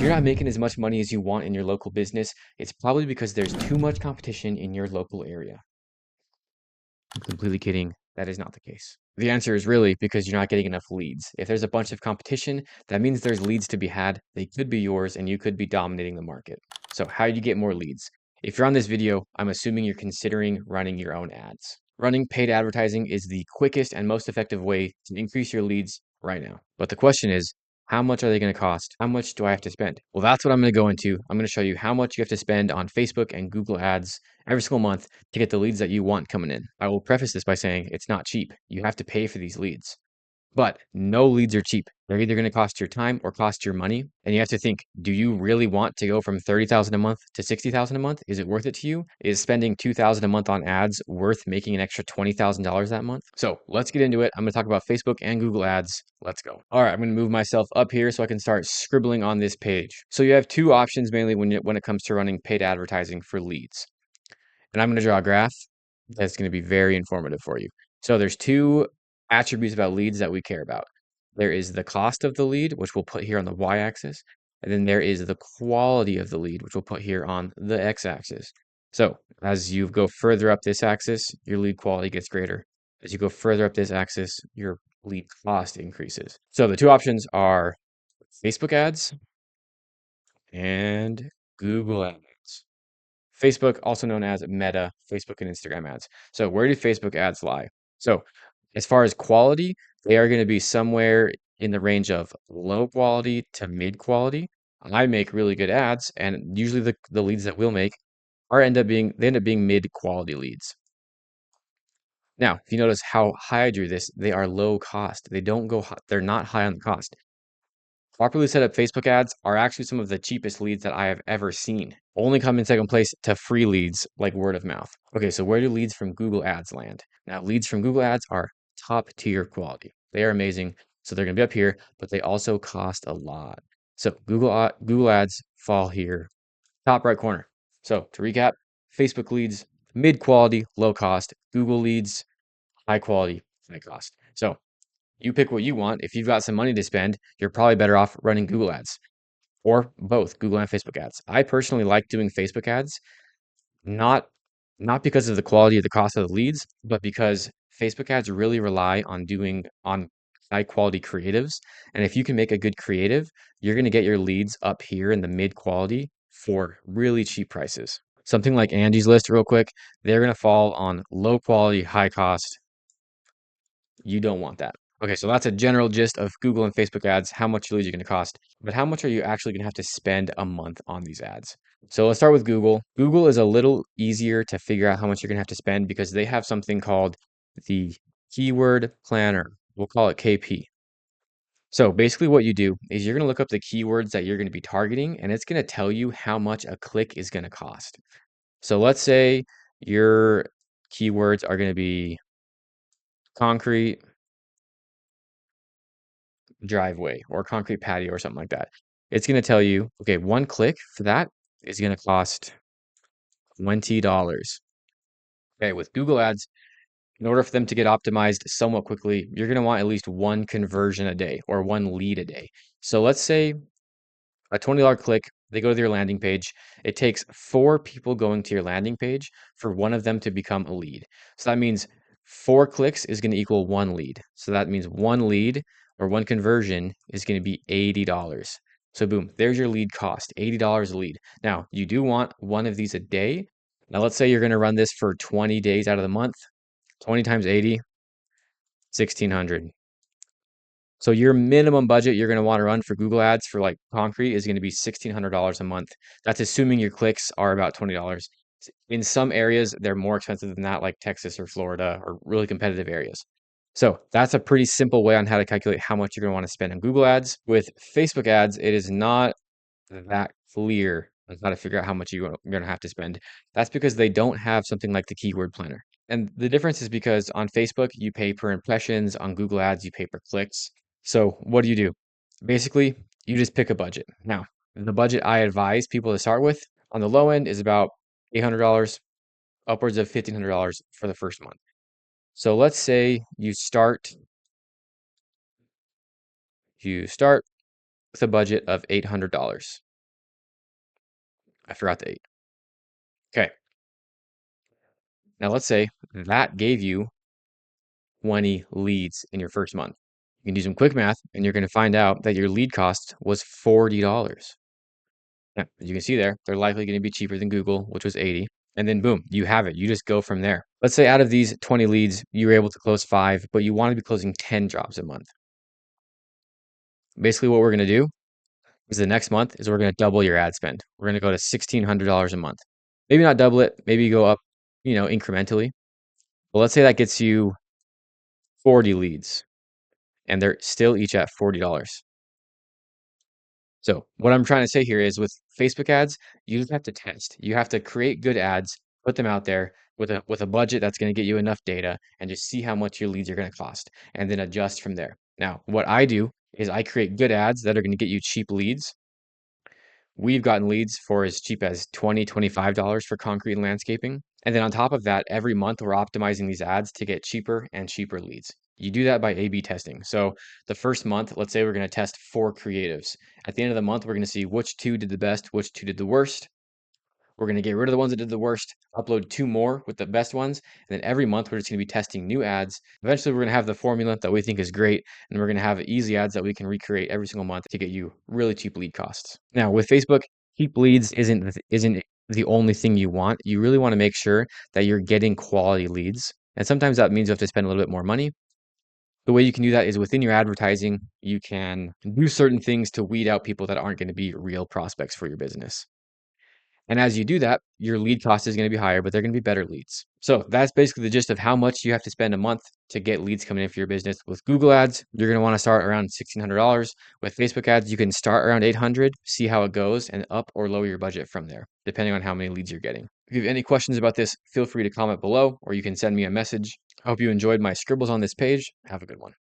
you're not making as much money as you want in your local business, it's probably because there's too much competition in your local area. I'm completely kidding. That is not the case. The answer is really because you're not getting enough leads. If there's a bunch of competition, that means there's leads to be had. They could be yours and you could be dominating the market. So how do you get more leads? If you're on this video, I'm assuming you're considering running your own ads. Running paid advertising is the quickest and most effective way to increase your leads right now. But the question is, how much are they going to cost? How much do I have to spend? Well, that's what I'm going to go into. I'm going to show you how much you have to spend on Facebook and Google ads every single month to get the leads that you want coming in. I will preface this by saying it's not cheap. You have to pay for these leads. But no leads are cheap. They're either going to cost your time or cost your money. And you have to think, do you really want to go from 30,000 a month to 60,000 a month? Is it worth it to you? Is spending 2,000 a month on ads worth making an extra $20,000 that month? So let's get into it. I'm going to talk about Facebook and Google ads. Let's go. All right, I'm going to move myself up here so I can start scribbling on this page. So you have two options mainly when it comes to running paid advertising for leads. And I'm going to draw a graph that's going to be very informative for you. So there's two attributes about leads that we care about. There is the cost of the lead, which we'll put here on the y-axis, and then there is the quality of the lead, which we'll put here on the x-axis. So as you go further up this axis, your lead quality gets greater. As you go further up this axis, your lead cost increases. So the two options are Facebook ads and Google ads. Facebook, also known as Meta, Facebook and Instagram ads. So where do Facebook ads lie? So as far as quality, they are going to be somewhere in the range of low quality to mid quality. I make really good ads, and usually the leads that we'll make end up being mid quality leads. Now, if you notice how high I drew this, they are low cost. They don't go they're not high on the cost. Properly set up Facebook ads are actually some of the cheapest leads that I have ever seen. Only come in second place to free leads like word of mouth. Okay, so where do leads from Google Ads land? Now, leads from Google Ads are top tier quality. They are amazing. So they're going to be up here, but they also cost a lot. So Google Ads fall here, top right corner. So to recap, Facebook leads, mid quality, low cost. Google leads, high quality, high cost. So you pick what you want. If you've got some money to spend, you're probably better off running Google ads or both Google and Facebook ads. I personally like doing Facebook ads, not not because of the quality of the cost of the leads, but because Facebook ads really rely on doing on high quality creatives. And if you can make a good creative, you're going to get your leads up here in the mid quality for really cheap prices. Something like Angie's List, real quick, they're going to fall on low quality, high cost. You don't want that. Okay, so that's a general gist of Google and Facebook ads, how much your leads are going to cost, but how much are you actually going to have to spend a month on these ads? So let's start with Google. Google is a little easier to figure out how much you're going to have to spend because they have something called the Keyword Planner. We'll call it KP. So basically what you do is you're going to look up the keywords that you're going to be targeting, and it's going to tell you how much a click is going to cost. So let's say your keywords are going to be concrete driveway or concrete patio or something like that. It's going to tell you, okay, one click for that is going to cost $20. Okay, with Google Ads, in order for them to get optimized somewhat quickly, you're going to want at least one conversion a day or one lead a day. So let's say a $20 click, they go to your landing page. It takes 4 people going to your landing page for one of them to become a lead. So that means 4 clicks is going to equal 1 lead. So that means 1 lead or 1 conversion is going to be $80. So boom, there's your lead cost, $80 a lead. Now, you do want one of these a day. Now, let's say you're going to run this for 20 days out of the month. 20 times 80, 1,600. So your minimum budget you're going to want to run for Google ads for like concrete is going to be $1,600 a month. That's assuming your clicks are about $20. In some areas, they're more expensive than that, like Texas or Florida or really competitive areas. So that's a pretty simple way on how to calculate how much you're going to want to spend on Google ads. With Facebook ads, it is not that clear on how to figure out how much you're going to have to spend. That's because they don't have something like the keyword planner. And the difference is because on Facebook, you pay per impressions. On Google ads, you pay per clicks. So what do? Basically, you just pick a budget. Now, the budget I advise people to start with on the low end is about $800, upwards of $1,500 for the first month. So let's say you start with a budget of $800. I forgot the 8. Okay. Now let's say that gave you 20 leads in your first month. You can do some quick math and you're going to find out that your lead cost was $40. Yeah, as you can see there, they're likely going to be cheaper than Google, which was 80. And then boom, you have it. You just go from there. Let's say out of these 20 leads, you were able to close 5, but you want to be closing 10 jobs a month. Basically, what we're going to do is the next month is we're going to double your ad spend. We're going to go to $1,600 a month. Maybe not double it, maybe go up, incrementally. But let's say that gets you 40 leads and they're still each at $40. So what I'm trying to say here is with Facebook ads, you just have to test. You have to create good ads, put them out there with a budget that's going to get you enough data and just see how much your leads are going to cost and then adjust from there. Now, what I do is I create good ads that are going to get you cheap leads. We've gotten leads for as cheap as $20, $25 for concrete and landscaping. And then on top of that, every month we're optimizing these ads to get cheaper and cheaper leads. You do that by A/B testing. So the first month, let's say we're going to test 4 creatives. At the end of the month, we're going to see which 2 did the best, which 2 did the worst. We're going to get rid of the ones that did the worst, upload 2 more with the best ones, and then every month we're just going to be testing new ads. Eventually, we're going to have the formula that we think is great, and we're going to have easy ads that we can recreate every single month to get you really cheap lead costs. Now, with Facebook, cheap leads isn't the only thing you want. You really want to make sure that you're getting quality leads, and sometimes that means you have to spend a little bit more money. The way you can do that is within your advertising, you can do certain things to weed out people that aren't going to be real prospects for your business. And as you do that, your lead cost is going to be higher, but they're going to be better leads. So that's basically the gist of how much you have to spend a month to get leads coming in for your business. With Google ads, you're going to want to start around $1,600. With Facebook ads, you can start around $800, see how it goes, and up or lower your budget from there, depending on how many leads you're getting. If you have any questions about this, feel free to comment below, or you can send me a message. I hope you enjoyed my scribbles on this page. Have a good one.